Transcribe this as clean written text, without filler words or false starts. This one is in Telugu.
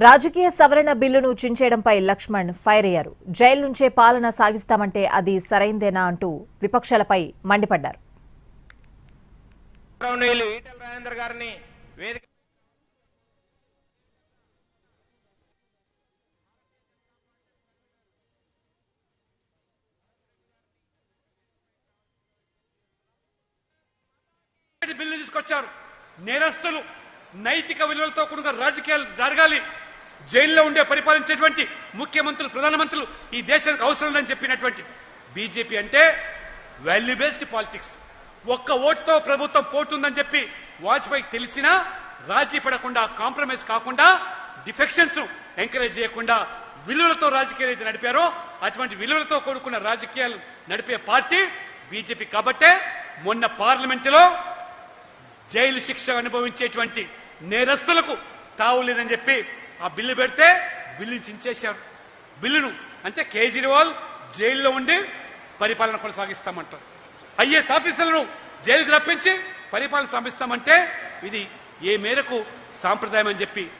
రాజకీయ సవరణ బిల్లును చించేయడంపై లక్ష్మణ్ ఫైర్ అయ్యారు. జైలు నుంచే పాలన సాగిస్తామంటే అది సరైందేనా అంటూ విపక్షాలపై మండిపడ్డారు. బిల్లు తీసుకొచ్చారు. నేరస్తులు నైతిక విలువలతో కూడిన రాజకీయాలు జరగాలి. జైల్లో ఉండే పరిపాలించేటువంటి ముఖ్యమంత్రులు, ప్రధానమంత్రులు ఈ దేశానికి అవసరం లేదని చెప్పినటువంటి బీజేపీ అంటే వాల్యూ బేస్డ్ పాలిటిక్స్. ఒక్క ఓటుతో ప్రభుత్వం పోతుందని చెప్పి వాజ్పేయి తెలిసినా రాజీ పడకుండా, కాంప్రమైజ్ కాకుండా, డిఫెక్షన్స్ ఎంకరేజ్ చేయకుండా విలువలతో రాజకీయాలు అయితే నడిపారో అటువంటి విలువలతో కూడుకున్న రాజకీయాలు నడిపే పార్టీ బీజేపీ. కాబట్టే మొన్న పార్లమెంటులో జైలు శిక్ష అనుభవించేటువంటి నేరస్తులకు తావు లేదని చెప్పి ఆ బిల్లు పెడితే బిల్లుని చించేశారు. బిల్లును అంటే కేజ్రీవాల్ జైల్లో ఉండి పరిపాలన కొనసాగిస్తామంటారు. ఐఏఎస్ ఆఫీసర్లను జైలుకు రప్పించి పరిపాలన సాగిస్తామంటే ఇది ఏ మేరకు సాంప్రదాయం అని చెప్పి